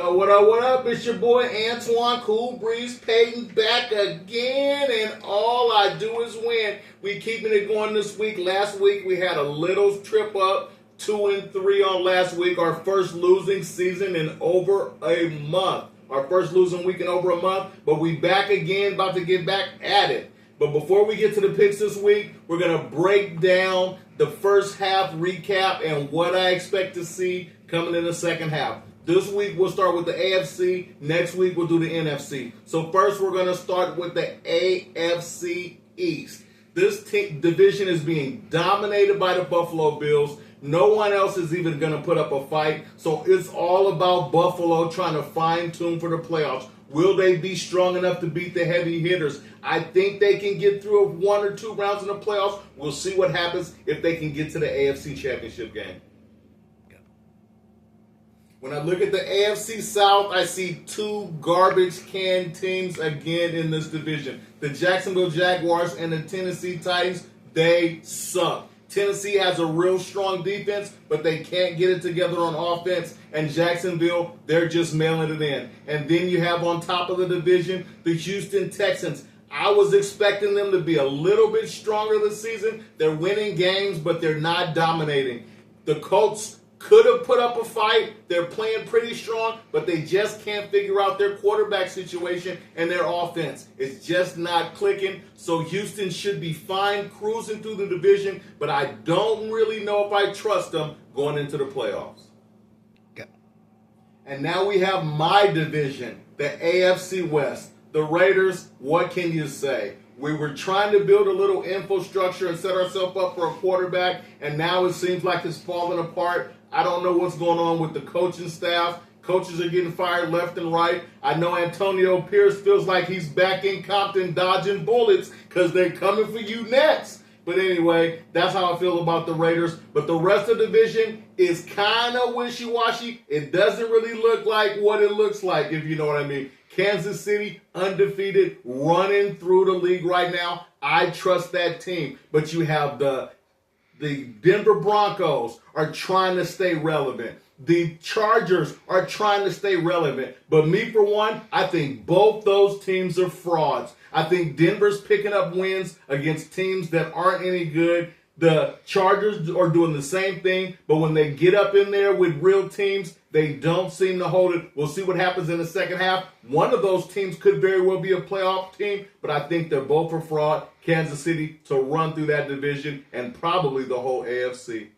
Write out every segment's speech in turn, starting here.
What up? It's your boy Antoine Cool Breeze Payton back again, and all I do is win. We keeping it going this week. Last week we had a little trip up, 2-3 on last week. Our first losing season in over a month. Our first losing week in over a month, but we back again, about to get back at it. But before we get to the picks this week, we're going to break down the first half recap and what I expect to see coming in the second half. This week we'll start with the AFC. Next week we'll do the NFC. So first we're going to start with the AFC East. This division is being dominated by the Buffalo Bills. No one else is even going to put up a fight. So it's all about Buffalo trying to fine-tune for the playoffs. Will they be strong enough to beat the heavy hitters? I think they can get through 1 or 2 rounds in the playoffs. We'll see what happens if they can get to the AFC Championship game. When I look at the AFC South, I see 2 garbage can teams again in this division. The Jacksonville Jaguars and the Tennessee Titans, they suck. Tennessee has a real strong defense, but they can't get it together on offense. And Jacksonville, they're just mailing it in. And then you have on top of the division, the Houston Texans. I was expecting them to be a little bit stronger this season. They're winning games, but they're not dominating. The Colts could have put up a fight. They're playing pretty strong, but they just can't figure out their quarterback situation and their offense. It's just not clicking. So Houston should be fine cruising through the division, but I don't really know if I trust them going into the playoffs. And now we have my division, the AFC West. The Raiders, what can you say? We were trying to build a little infrastructure and set ourselves up for a quarterback, and now it seems like it's falling apart. I don't know what's going on with the coaching staff. Coaches are getting fired left and right. I know Antonio Pierce feels like he's back in Compton dodging bullets because they're coming for you next. But anyway, that's how I feel about the Raiders. But the rest of the division is kind of wishy-washy. It doesn't really look like what it looks like, if you know what I mean. Kansas City, undefeated, running through the league right now. I trust that team. But you have the Denver Broncos are trying to stay relevant. The Chargers are trying to stay relevant. But me, for one, I think both those teams are frauds. I think Denver's picking up wins against teams that aren't any good. The Chargers are doing the same thing, but when they get up in there with real teams, they don't seem to hold it. We'll see what happens in the second half. One of those teams could very well be a playoff team, but I think they're both a fraud. Kansas City to run through that division and probably the whole AFC.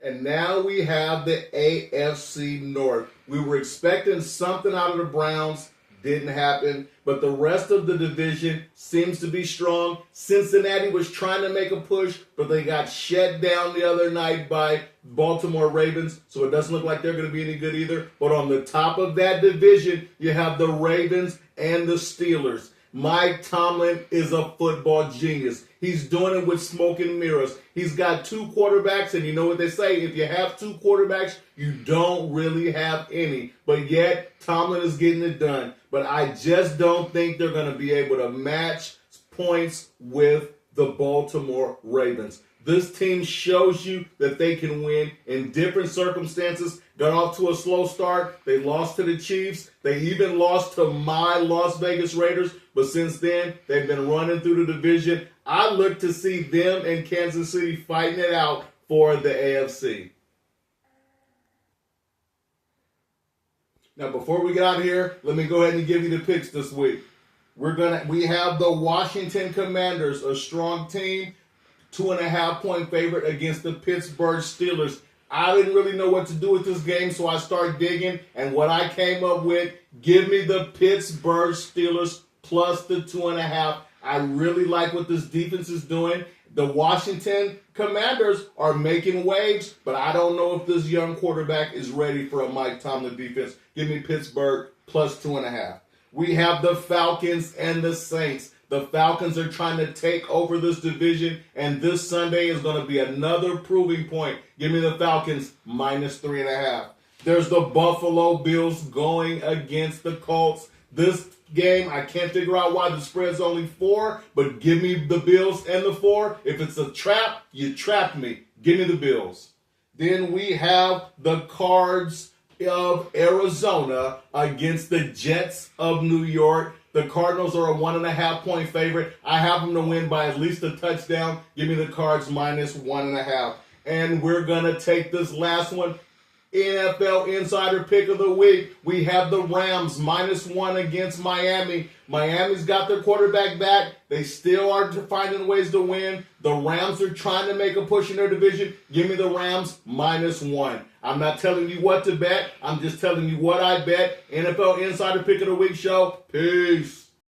And now we have the AFC North. We were expecting something out of the Browns. Didn't happen. But the rest of the division seems to be strong. Cincinnati was trying to make a push, but they got shut down the other night by Baltimore Ravens, so it doesn't look like they're going to be any good either. But on the top of that division, you have the Ravens and the Steelers. Mike Tomlin is a football genius. He's doing it with smoke and mirrors. He's got 2 quarterbacks, and you know what they say, if you have 2 quarterbacks, you don't really have any. But yet, Tomlin is getting it done. But I just don't think they're going to be able to match points with the Baltimore Ravens. This team shows you that they can win in different circumstances. Got off to a slow start. They lost to the Chiefs. They even lost to my Las Vegas Raiders. But since then, they've been running through the division. I look to see them and Kansas City fighting it out for the AFC. Now, before we get out of here, let me go ahead and give you the picks this week. We have the Washington Commanders, a strong team, 2.5-point favorite against the Pittsburgh Steelers. I didn't really know what to do with this game, so I started digging, and what I came up with, give me the Pittsburgh Steelers plus the 2.5. I really like what this defense is doing. The Washington Commanders are making waves, but I don't know if this young quarterback is ready for a Mike Tomlin defense. Give me Pittsburgh plus 2.5. We have the Falcons and the Saints. The Falcons are trying to take over this division, and this Sunday is going to be another proving point. Give me the Falcons minus 3.5. There's the Buffalo Bills going against the Colts. This game, I can't figure out why the spread's only 4, but give me the Bills and the 4. If it's a trap, you trapped me. Give me the Bills. Then we have the Cards of Arizona against the Jets of New York. The Cardinals are a 1.5-point favorite. I have them to win by at least a touchdown. Give me the Cards minus 1.5. And we're going to take this last one. NFL Insider Pick of the Week. We have the Rams -1 against Miami. Miami's got their quarterback back. They still are finding ways to win. The Rams are trying to make a push in their division. Give me the Rams -1. I'm not telling you what to bet. I'm just telling you what I bet. NFL Insider Pick of the Week show. Peace.